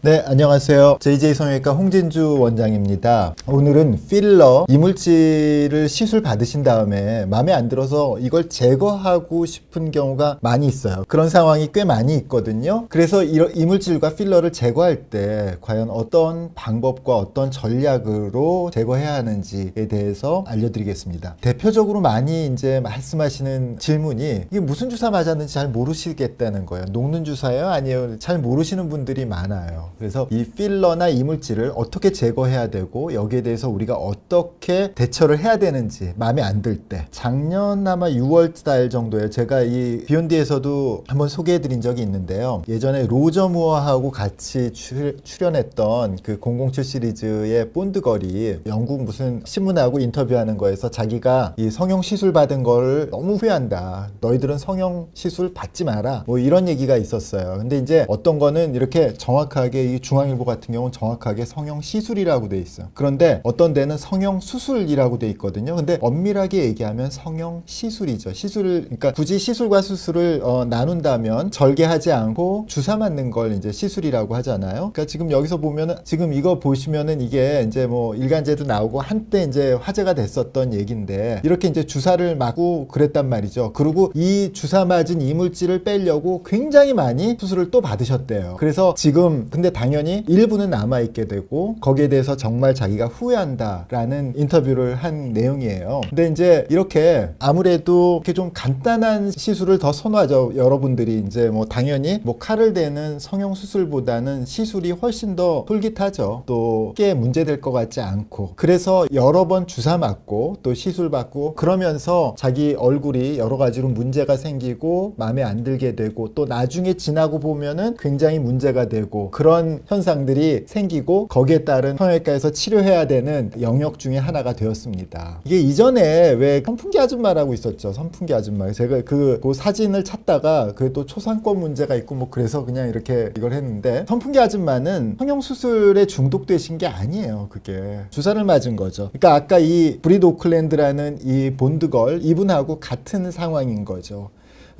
네, 안녕하세요. JJ 성형외과 홍진주 원장입니다. 오늘은 필러 이물질을 시술 받으신 다음에 마음에 안 들어서 이걸 제거하고 싶은 경우가 많이 있어요. 그런 상황이 꽤 많이 있거든요. 그래서 이물질과 필러를 제거할 때 과연 어떤 방법과 어떤 전략으로 제거해야 하는지에 대해서 알려드리겠습니다. 대표적으로 많이 이제 말씀하시는 질문이 이게 무슨 주사 맞았는지 잘 모르시겠다는 거예요. 녹는 주사예요? 아니요? 잘 모르시는 분들이 많아요. 그래서 이 필러나 이물질을 어떻게 제거해야 되고 여기에 대해서 우리가 어떻게 대처를 해야 되는지 마음에 안 들 때, 작년 아마 6월 달 정도에 제가 이 비욘디에서도 한번 소개해 드린 적이 있는데요. 예전에 로저 무어하고 같이 출연했던 그 007 시리즈의 본드걸이 영국 무슨 신문하고 인터뷰하는 거에서 자기가 이 성형 시술 받은 걸 너무 후회한다. 너희들은 성형 시술 받지 마라. 뭐 이런 얘기가 있었어요. 근데 이제 어떤 거는 이렇게 정확하게 이 중앙일보 같은 경우는 정확하게 성형 시술이라고 돼 있어요. 그런데 어떤 데는 성형 수술이라고 돼 있거든요. 근데 엄밀하게 얘기하면 성형 시술이죠. 그러니까 굳이 시술과 수술을 나눈다면 절개하지 않고 주사 맞는 걸 이제 시술이라고 하잖아요. 그러니까 지금 여기서 보면은 지금 이거 보시면은 이게 이제 뭐 일간지에도 나오고 한때 이제 화제가 됐었던 얘기인데 이렇게 이제 주사를 맞고 그랬단 말이죠. 그리고 이 주사 맞은 이물질을 빼려고 굉장히 많이 수술을 또 받으셨대요. 그래서 지금 근데 당연히 일부는 남아있게 되고 거기에 대해서 정말 자기가 후회한다라는 인터뷰를 한 내용이에요. 근데 이제 이렇게 아무래도 이렇게 좀 간단한 시술을 더 선호하죠. 여러분들이 이제 뭐 당연히 뭐 칼을 대는 성형 수술보다는 시술이 훨씬 더 솔깃하죠. 또 꽤 문제될 것 같지 않고 그래서 여러 번 주사 맞고 또 시술 받고 그러면서 자기 얼굴이 여러 가지로 문제가 생기고 마음에 안 들게 되고 또 나중에 지나고 보면은 굉장히 문제가 되고 그런 현상들이 생기고 거기에 따른 성형외과에서 치료해야 되는 영역 중에 하나가 되었습니다. 이게 이전에 왜 선풍기 아줌마라고 있었죠. 선풍기 아줌마. 제가 그 사진을 찾다가 그 또 초상권 문제가 있고 뭐 그래서 그냥 이렇게 이걸 했는데 선풍기 아줌마는 성형수술에 중독되신 게 아니에요. 그게 주사를 맞은 거죠. 그러니까 아까 이 브리드 오클랜드라는 이 본드걸 이분하고 같은 상황인 거죠.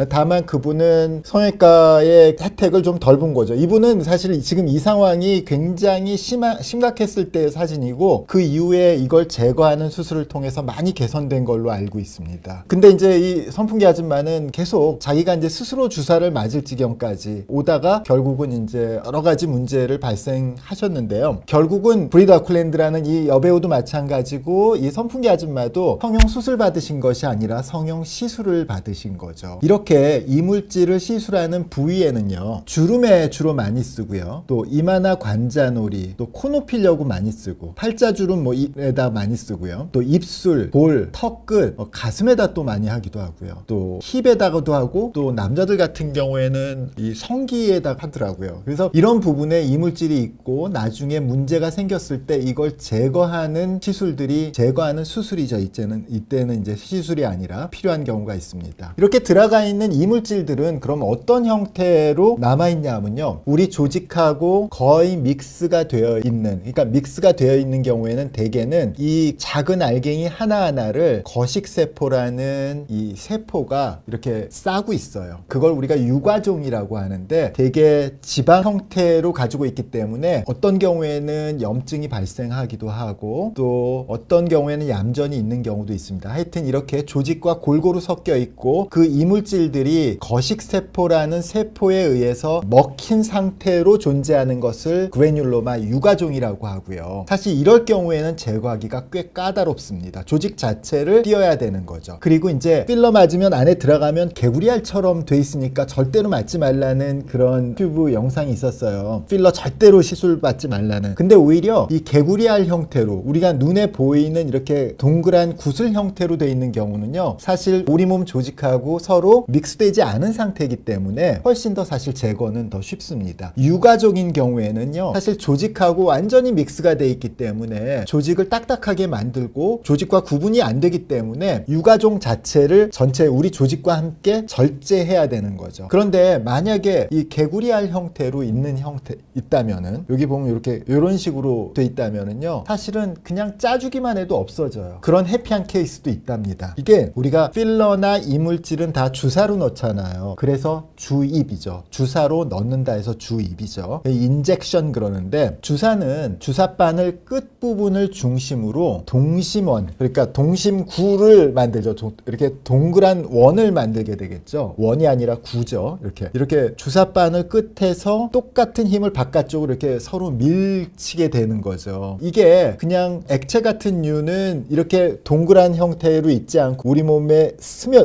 다만 그분은 성형외과의 혜택을 좀 덜 본 거죠. 이분은 사실 지금 이 상황이 굉장히 심각했을 때의 사진이고 그 이후에 이걸 제거하는 수술을 통해서 많이 개선된 걸로 알고 있습니다. 근데 이제 이 선풍기 아줌마는 계속 자기가 이제 스스로 주사를 맞을 지경까지 오다가 결국은 이제 여러 가지 문제를 발생하셨는데요. 결국은 브리드 오클랜드라는 이 여배우도 마찬가지고 이 선풍기 아줌마도 성형 수술 받으신 것이 아니라 성형 시술을 받으신 거죠. 이렇게 이물질을 시술하는 부위에는요 주름에 주로 많이 쓰고요 또 이마나 관자놀이 또 코 높이려고 많이 쓰고 팔자주름 뭐 입에다 많이 쓰고요 또 입술, 볼, 턱끝, 가슴에다 또 많이 하기도 하고요 또 힙에다가도 하고 또 남자들 같은 경우에는 이 성기에다 하더라고요. 그래서 이런 부분에 이물질이 있고 나중에 문제가 생겼을 때 이걸 제거하는 시술들이 제거하는 수술이죠. 이때는 이제 시술이 아니라 필요한 경우가 있습니다. 이렇게 들어가 있는 이물질들은 그럼 어떤 형태로 남아있냐면요 우리 조직하고 거의 믹스가 되어 있는 그러니까 믹스가 되어 있는 경우에는 대개는 이 작은 알갱이 하나하나를 거식세포라는 이 세포가 이렇게 싸고 있어요. 그걸 우리가 유과종이라고 하는데 대개 지방 형태로 가지고 있기 때문에 어떤 경우에는 염증이 발생하기도 하고 또 어떤 경우에는 얌전히 있는 경우도 있습니다. 하여튼 이렇게 조직과 골고루 섞여 있고 그 이물질 들이 거식세포라는 세포에 의해서 먹힌 상태로 존재하는 것을 그래뉼로마 유과종이라고 하고요. 사실 이럴 경우에는 제거하기가 꽤 까다롭습니다. 조직 자체를 띄어야 되는 거죠. 그리고 이제 필러 맞으면 안에 들어가면 개구리알처럼 돼 있으니까 절대로 맞지 말라는 그런 튜브 영상이 있었어요. 필러 절대로 시술 받지 말라는. 근데 오히려 이 개구리알 형태로 우리가 눈에 보이는 이렇게 동그란 구슬 형태로 돼 있는 경우는요 사실 우리 몸 조직하고 서로 믹스되지 않은 상태이기 때문에 훨씬 더 사실 제거는 더 쉽습니다. 유과적인 경우에는요 사실 조직하고 완전히 믹스가 돼 있기 때문에 조직을 딱딱하게 만들고 조직과 구분이 안 되기 때문에 유과종 자체를 전체 우리 조직과 함께 절제해야 되는 거죠. 그런데 만약에 이 개구리알 형태로 있다면은 여기 보면 이렇게 이런 식으로 돼 있다면은요 사실은 그냥 짜주기만 해도 없어져요. 그런 해피한 케이스도 있답니다. 이게 우리가 필러나 이물질은 다 주사 주사로 넣잖아요. 그래서 주입이죠. 주사로 넣는다 해서 주입이죠. 인젝션 그러는데, 주사는 주사바늘 끝부분을 중심으로 동심원, 그러니까 동심구를 만들죠. 이렇게 동그란 원을 만들게 되겠죠. 원이 아니라 구죠. 이렇게 주사바늘 끝에서 똑같은 힘을 바깥쪽으로 이렇게 서로 밀치게 되는 거죠. 이게 그냥 액체 같은 류는 이렇게 동그란 형태로 있지 않고 우리 몸에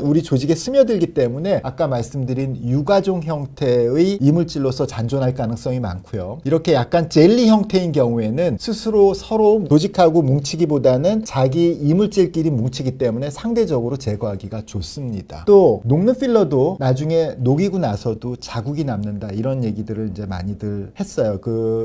우리 조직에 스며들기 때문에 아까 말씀드린 유가종 형태의 이물질로서 잔존할 가능성이 많고요. 이렇게 약간 젤리 형태인 경우에는 스스로 서로 조직하고 뭉치기보다는 자기 이물질끼리 뭉치기 때문에 상대적으로 제거하기가 좋습니다. 또 녹는 필러도 나중에 녹이고 나서도 자국이 남는다, 이런 얘기들을 이제 많이들 했어요.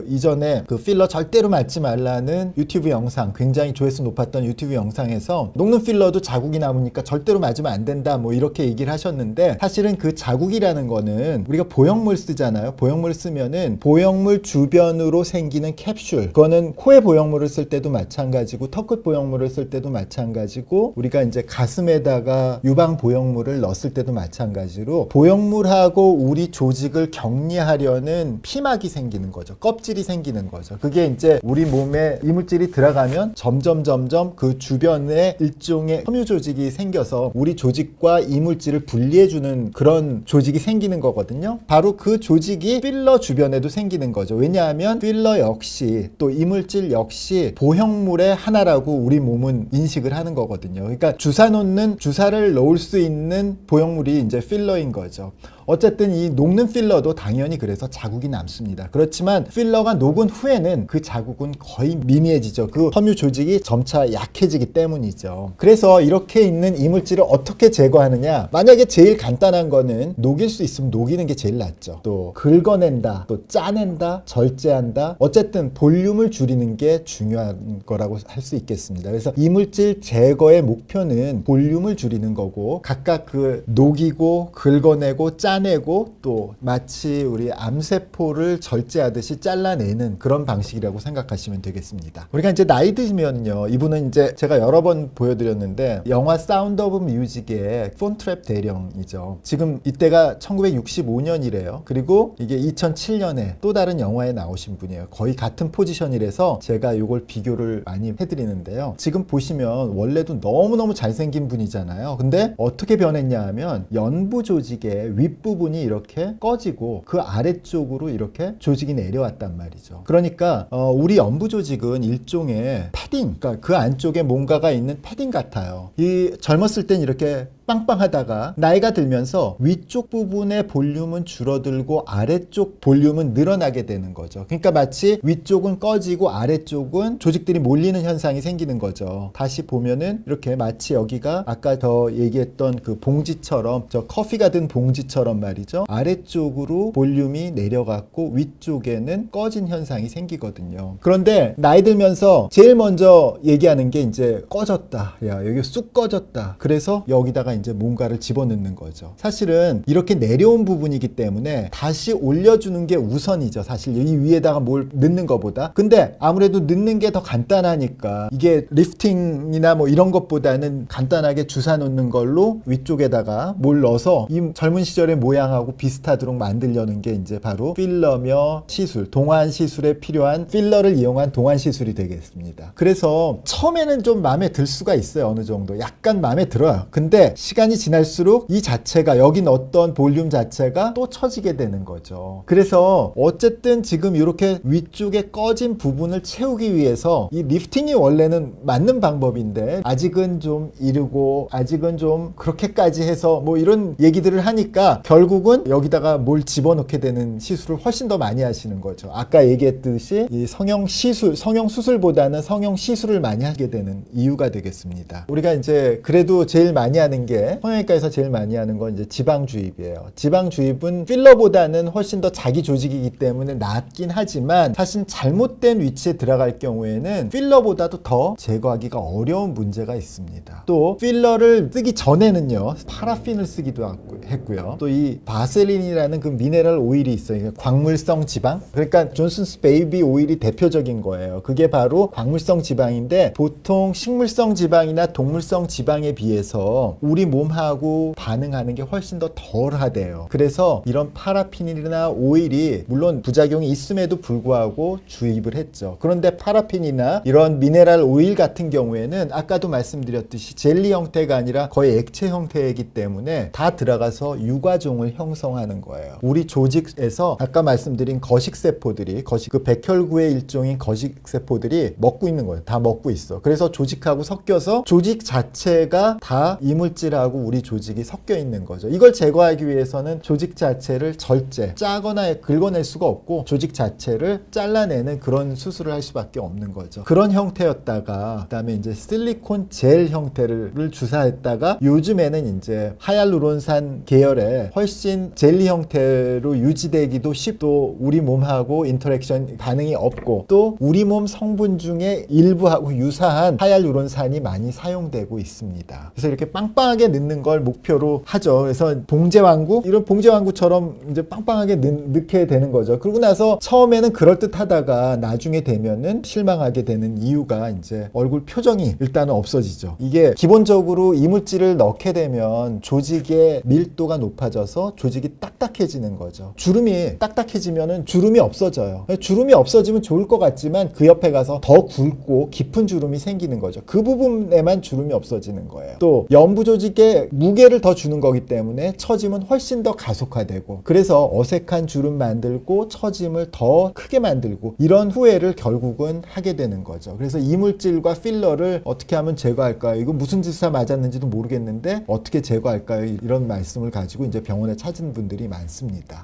이전에 필러 절대로 맞지 말라는 유튜브 영상, 굉장히 조회수 높았던 유튜브 영상에서 녹는 필러도 자국이 남으니까 절대로 맞으면 안 된다, 뭐 이렇게 얘기를 하셨는데, 사실은 그 자국이라는 거는 우리가 보형물 쓰잖아요. 보형물 쓰면은 보형물 주변으로 생기는 캡슐, 그거는 코에 보형물을 쓸 때도 마찬가지고 턱끝 보형물을 쓸 때도 마찬가지고 우리가 이제 가슴에다가 유방 보형물을 넣었을 때도 마찬가지로 보형물하고 우리 조직을 격리하려는 피막이 생기는 거죠. 껍질이 생기는 거죠. 그게 이제 우리 몸에 이물질이 들어가면 점점 그 주변에 일종의 섬유 조직이 생겨서 우리 조직과 이물질을 분리해주는 그런 조직이 생기는 거거든요. 바로 그 조직이 필러 주변에도 생기는 거죠. 왜냐하면 필러 역시 또 이물질 역시 보형물의 하나라고 우리 몸은 인식을 하는 거거든요. 그러니까 주사를 넣을 수 있는 보형물이 이제 필러인 거죠. 어쨌든 이 녹는 필러도 당연히 그래서 자국이 남습니다. 그렇지만 필러가 녹은 후에는 그 자국은 거의 미미해지죠. 그 섬유 조직이 점차 약해지기 때문이죠. 그래서 이렇게 있는 이물질을 어떻게 제거하느냐, 만약에 제일 간단한 거는 녹일 수 있으면 녹이는 게 제일 낫죠. 또 긁어낸다, 또 짜낸다, 절제한다, 어쨌든 볼륨을 줄이는 게 중요한 거라고 할 수 있겠습니다. 그래서 이물질 제거의 목표는 볼륨을 줄이는 거고, 각각 녹이고 긁어내고 짜내고 또 마치 우리 암세포를 절제하듯이 잘라내는 그런 방식이라고 생각하시면 되겠습니다. 우리가 이제 나이 들면요, 이분은 이제 제가 여러 번 보여드렸는데 영화 사운드 오브 뮤직의 폰트랩 대령이죠. 지금 이때가 1965년이래요. 그리고 이게 2007년에 또 다른 영화에 나오신 분이에요. 거의 같은 포지션이라서 제가 이걸 비교를 많이 해드리는데요. 지금 보시면 원래도 너무너무 잘생긴 분이잖아요. 근데 어떻게 변했냐 하면 연부 조직의 윗부분이 이렇게 꺼지고 그 아래쪽으로 이렇게 조직이 내려왔단 말이죠. 그러니까 우리 연부 조직은 일종의 패딩, 그러니까 그 안쪽에 뭔가가 있는 패딩 같아요. 이 젊었을 땐 이렇게 빵빵하다가 나이가 들면서 위쪽 부분의 볼륨은 줄어들고 아래쪽 볼륨은 늘어나게 되는 거죠. 그러니까 마치 위쪽은 꺼지고 아래쪽은 조직들이 몰리는 현상이 생기는 거죠. 다시 보면은 이렇게 마치 여기가 아까 더 얘기했던 그 봉지처럼, 저 커피가 든 봉지처럼 말이죠. 아래쪽으로 볼륨이 내려갔고 위쪽에는 꺼진 현상이 생기거든요. 그런데 나이 들면서 제일 먼저 얘기하는 게 이제 꺼졌다. 야, 여기 쑥 꺼졌다. 그래서 여기다가 이제 뭔가를 집어넣는 거죠. 사실은 이렇게 내려온 부분이기 때문에 다시 올려주는 게 우선이죠. 사실 이 위에다가 뭘 넣는 것보다. 근데 아무래도 넣는 게 더 간단하니까 이게 리프팅이나 뭐 이런 것보다는 간단하게 주사 놓는 걸로 위쪽에다가 뭘 넣어서 이 젊은 시절의 모양하고 비슷하도록 만들려는 게 이제 바로 필러며 시술, 동안 시술에 필요한 필러를 이용한 동안 시술이 되겠습니다. 그래서 처음에는 좀 마음에 들 수가 있어요. 어느 정도 약간 마음에 들어요. 근데 시간이 지날수록 이 자체가, 여기 넣었던 볼륨 자체가 또 처지게 되는 거죠. 그래서 어쨌든 지금 이렇게 위쪽에 꺼진 부분을 채우기 위해서 이 리프팅이 원래는 맞는 방법인데 아직은 좀 이르고 아직은 좀 그렇게까지 해서 뭐 이런 얘기들을 하니까 결국은 여기다가 뭘 집어넣게 되는 시술을 훨씬 더 많이 하시는 거죠. 아까 얘기했듯이 이 성형 수술보다는 성형 시술을 많이 하게 되는 이유가 되겠습니다. 우리가 이제 그래도 제일 많이 하는 게, 성형외과에서 제일 많이 하는 건 이제 지방 주입이에요. 지방 주입은 필러보다는 훨씬 더 자기 조직이기 때문에 낫긴 하지만 사실 잘못된 위치에 들어갈 경우에는 필러보다도 더 제거하기가 어려운 문제가 있습니다. 또 필러를 쓰기 전에는요, 파라핀을 쓰기도 했고요. 또 이 바셀린이라는 그 미네랄 오일이 있어요. 광물성 지방. 그러니까 존슨스 베이비 오일이 대표적인 거예요. 그게 바로 광물성 지방인데 보통 식물성 지방이나 동물성 지방에 비해서 우리 우리 몸하고 반응하는 게 훨씬 더 덜하대요. 그래서 이런 파라핀이나 오일이 물론 부작용이 있음에도 불구하고 주입을 했죠. 그런데 파라핀이나 이런 미네랄 오일 같은 경우에는 아까도 말씀드렸듯이 젤리 형태가 아니라 거의 액체 형태이기 때문에 다 들어가서 유과종을 형성하는 거예요. 우리 조직에서 아까 말씀드린 거식세포들이 그 백혈구의 일종인 거식세포들이 먹고 있는 거예요. 다 먹고 있어. 그래서 조직하고 섞여서 조직 자체가 다 이물질하고 우리 조직이 섞여 있는 거죠. 이걸 제거하기 위해서는 조직 자체를 짜거나 긁어낼 수가 없고 조직 자체를 잘라내는 그런 수술을 할 수밖에 없는 거죠. 그런 형태였다가 그다음에 이제 실리콘 젤 형태를 주사했다가 요즘에는 이제 하얄루론산 계열의 훨씬 젤리 형태로 유지되기도 쉽고 우리 몸하고 인터랙션 반응이 없고 또 우리 몸 성분 중에 일부하고 유사한 하얄루론산이 많이 사용되고 있습니다. 그래서 이렇게 빵빵하게 넣는 걸 목표로 하죠. 그래서 봉제왕구 이런 봉제왕구처럼 이제 빵빵하게 넣게 되는 거죠. 그러고 나서 처음에는 그럴듯하다가 나중에 되면은 실망하게 되는 이유가 이제 얼굴 표정이 일단은 없어지죠. 이게 기본적으로 이물질을 넣게 되면 조직의 밀도가 높아져서 조직이 딱딱해지는 거죠. 주름이 딱딱해지면은 주름이 없어져요. 주름이 없어지면 좋을 것 같지만 그 옆에 가서 더 굵고 깊은 주름이 생기는 거죠. 그 부분에만 주름이 없어지는 거예요. 또 연부 조직에 무게를 더 주는 거기 때문에 처짐은 훨씬 더 가속화되고 그래서 어색한 주름 만들고 처짐을 더 크게 만들고 이런 후회를 결국은 하게 되는 거죠. 그래서 이물질과 필러를 어떻게 하면 제거할까요? 이거 무슨 주사 맞았는지도 모르겠는데 어떻게 제거할까요? 이런 말씀을 가지고 이제 병원에 찾은 분들이 많습니다.